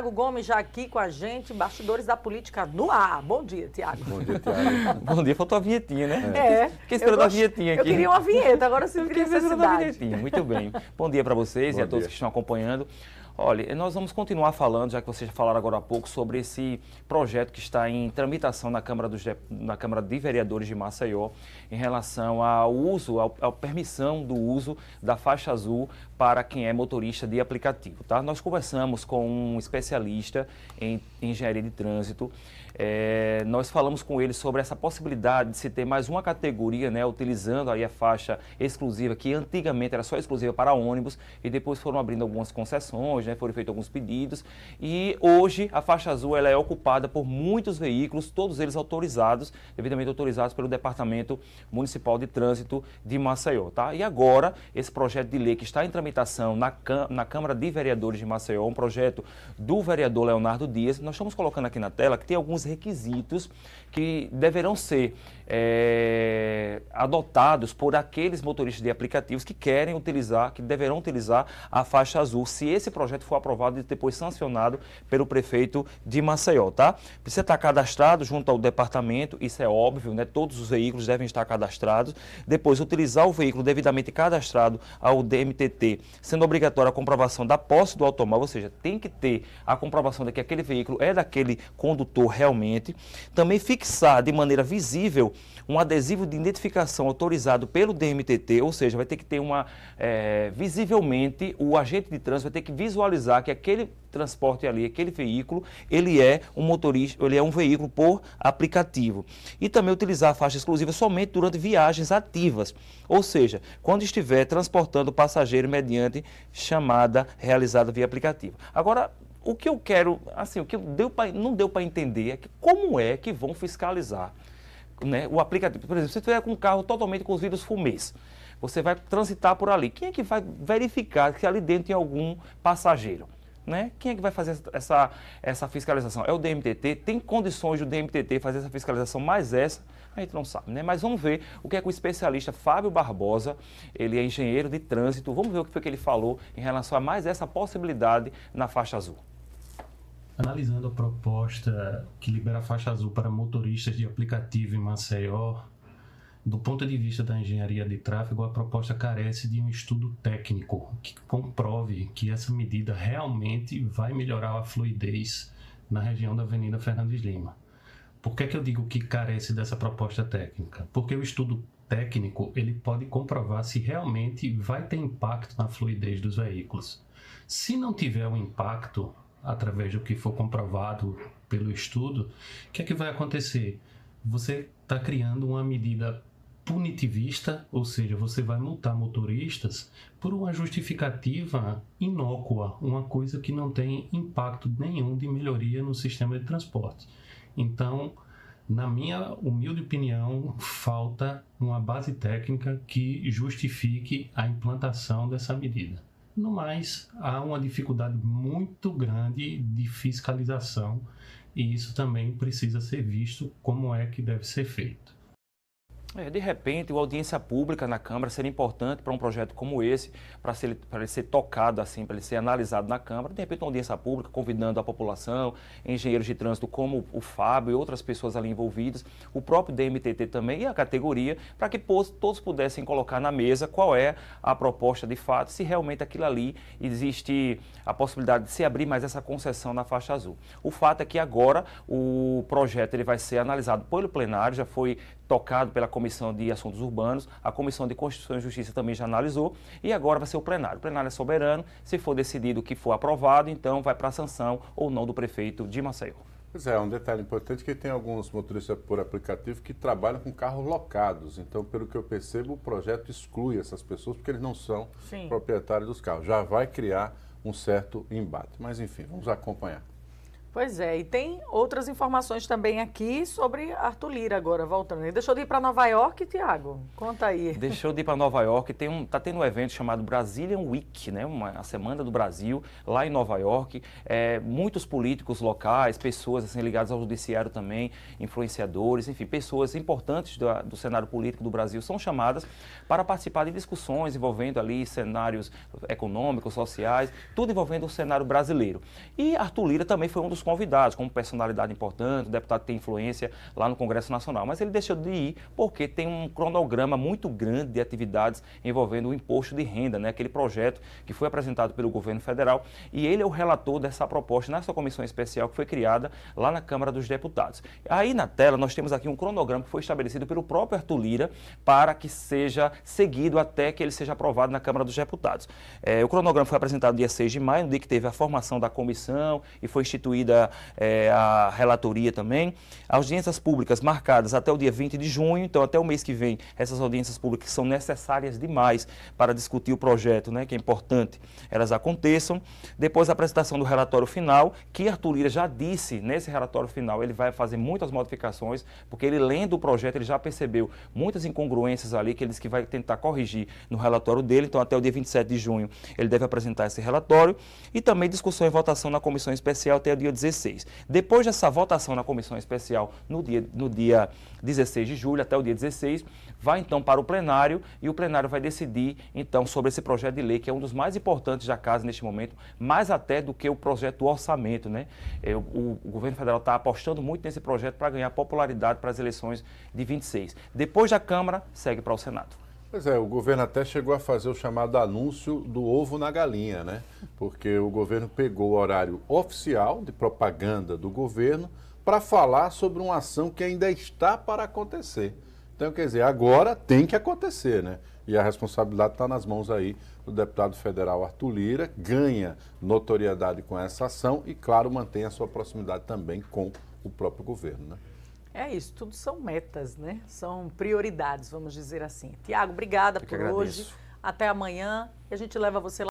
Tiago Gomes já aqui com a gente, bastidores da política no ar. Bom dia, Tiago. Bom dia, Tiago. Bom dia, faltou a vinhetinha, né? Fiquei esperando a vinhetinha aqui. Eu queria uma vinheta, agora você queria necessidade. Muito bem. Bom dia para vocês e a todos que estão acompanhando. Olha, nós vamos continuar falando, já que vocês já falaram agora há pouco, sobre esse projeto que está em tramitação na Câmara de Vereadores de Maceió, em relação ao uso, à permissão do uso da faixa azul para quem é motorista de aplicativo, tá? Nós conversamos com um especialista em engenharia de trânsito, nós falamos com ele sobre essa possibilidade de se ter mais uma categoria, né, utilizando aí a faixa exclusiva, que antigamente era só exclusiva para ônibus, e depois foram abrindo algumas concessões, né, foram feitos alguns pedidos, e hoje a faixa azul ela é ocupada por muitos veículos, todos eles autorizados, devidamente autorizados pelo Departamento Municipal de Trânsito de Maceió, tá? E agora, esse projeto de lei que está em tramitação na Câmara de Vereadores de Maceió, um projeto do vereador Leonardo Dias, nós estamos colocando aqui na tela que tem alguns requisitos que deverão ser adotados por aqueles motoristas de aplicativos que querem utilizar, que deverão utilizar a faixa azul, se esse projeto for aprovado e depois sancionado pelo prefeito de Maceió, tá? Precisa estar cadastrado junto ao departamento, isso é óbvio, né? Todos os veículos devem estar cadastrados. Depois, utilizar o veículo devidamente cadastrado ao DMTT, sendo obrigatória a comprovação da posse do automóvel, ou seja, tem que ter a comprovação de que aquele veículo é daquele condutor realmente. Também fixar de maneira visível um adesivo de identificação autorizado pelo DMTT, ou seja, vai ter que ter visivelmente o agente de trânsito vai ter que visualizar que aquele transporte ali, aquele veículo, ele é um motorista, ele é um veículo por aplicativo. E também utilizar a faixa exclusiva somente durante viagens ativas, ou seja, quando estiver transportando passageiro mediante chamada realizada via aplicativo. Agora, o que eu quero, assim, o que não deu para entender é que como é que vão fiscalizar, né, o aplicativo. Por exemplo, se você estiver com um carro totalmente com os vidros fumês, você vai transitar por ali. Quem é que vai verificar que ali dentro tem algum passageiro? Né? Quem é que vai fazer essa fiscalização? É o DMTT? Tem condições do DMTT fazer essa fiscalização, mas essa a gente não sabe, né? Mas vamos ver o que é que o especialista Fábio Barbosa, ele é engenheiro de trânsito, vamos ver o que foi que ele falou em relação a mais essa possibilidade na faixa azul. Analisando a proposta que libera a faixa azul para motoristas de aplicativo em Maceió, do ponto de vista da engenharia de tráfego, a proposta carece de um estudo técnico que comprove que essa medida realmente vai melhorar a fluidez na região da Avenida Fernandes Lima. Por que eu digo que carece dessa proposta técnica? Porque o estudo técnico ele pode comprovar se realmente vai ter impacto na fluidez dos veículos. Se não tiver um impacto, através do que for comprovado pelo estudo, o que é que vai acontecer? Você está criando uma medida punitivista, ou seja, você vai multar motoristas por uma justificativa inócua, uma coisa que não tem impacto nenhum de melhoria no sistema de transporte. Então, na minha humilde opinião, falta uma base técnica que justifique a implantação dessa medida. No mais, há uma dificuldade muito grande de fiscalização e isso também precisa ser visto como é que deve ser feito. De repente, a audiência pública na Câmara seria importante para um projeto como esse, para ele ser tocado assim, para ele ser analisado na Câmara. De repente, uma audiência pública convidando a população, engenheiros de trânsito como o Fábio e outras pessoas ali envolvidas, o próprio DMTT também e a categoria, para que todos pudessem colocar na mesa qual é a proposta de fato, se realmente aquilo ali existe a possibilidade de se abrir mais essa concessão na faixa azul. O fato é que agora o projeto ele vai ser analisado pelo plenário, já foi tocado pela Comissão de Assuntos Urbanos, a Comissão de Constituição e Justiça também já analisou e agora vai ser o plenário. O plenário é soberano, se for decidido o que for aprovado, então vai para a sanção ou não do prefeito de Maceió. Pois é, um detalhe importante que tem alguns motoristas por aplicativo que trabalham com carros locados, então pelo que eu percebo o projeto exclui essas pessoas porque eles não são proprietários dos carros, já vai criar um certo embate, mas enfim, vamos acompanhar. Pois é, e tem outras informações também aqui sobre Arthur Lira agora, voltando. Ele deixou de ir para Nova York, Tiago? Conta aí. Deixou de ir para Nova York, tá tendo um evento chamado Brazilian Week, né? A Semana do Brasil, lá em Nova York. Muitos políticos locais, pessoas assim, ligadas ao judiciário também, influenciadores, enfim, pessoas importantes do cenário político do Brasil são chamadas para participar de discussões envolvendo ali cenários econômicos, sociais, tudo envolvendo o cenário brasileiro. E Arthur Lira também foi um dos convidados, como personalidade importante, deputado que tem influência lá no Congresso Nacional. Mas ele deixou de ir porque tem um cronograma muito grande de atividades envolvendo o imposto de renda, né? Aquele projeto que foi apresentado pelo governo federal, e ele é o relator dessa proposta nessa comissão especial que foi criada lá na Câmara dos Deputados. Aí na tela nós temos aqui um cronograma que foi estabelecido pelo próprio Arthur Lira para que seja seguido até que ele seja aprovado na Câmara dos Deputados. O cronograma foi apresentado dia 6 de maio, no dia que teve a formação da comissão e foi instituída a relatoria também. Audiências públicas marcadas até o dia 20 de junho, então até o mês que vem, essas audiências públicas são necessárias demais para discutir o projeto, né, que é importante elas aconteçam. Depois a apresentação do relatório final, que Arthur Lira já disse nesse relatório final, ele vai fazer muitas modificações, porque ele lendo o projeto, ele já percebeu muitas incongruências ali, que ele disse que vai tentar corrigir no relatório dele, então até o dia 27 de junho ele deve apresentar esse relatório, e também discussão e votação na comissão especial até o dia 16. Depois dessa votação na comissão especial, no dia 16 de julho, até o dia 16, vai então para o plenário, e o plenário vai decidir então sobre esse projeto de lei, que é um dos mais importantes da casa neste momento, mais até do que o projeto do orçamento, né? O governo federal está apostando muito nesse projeto para ganhar popularidade para as eleições de 26. Depois da Câmara, segue para o Senado. Pois é, o governo até chegou a fazer o chamado anúncio do ovo na galinha, né? Porque o governo pegou o horário oficial de propaganda do governo para falar sobre uma ação que ainda está para acontecer. Então, quer dizer, agora tem que acontecer, né? E a responsabilidade está nas mãos aí do deputado federal Arthur Lira, ganha notoriedade com essa ação e, claro, mantém a sua proximidade também com o próprio governo, né? É isso, tudo são metas, né? São prioridades, vamos dizer assim. Tiago, obrigada por hoje. Até amanhã e a gente leva você lá.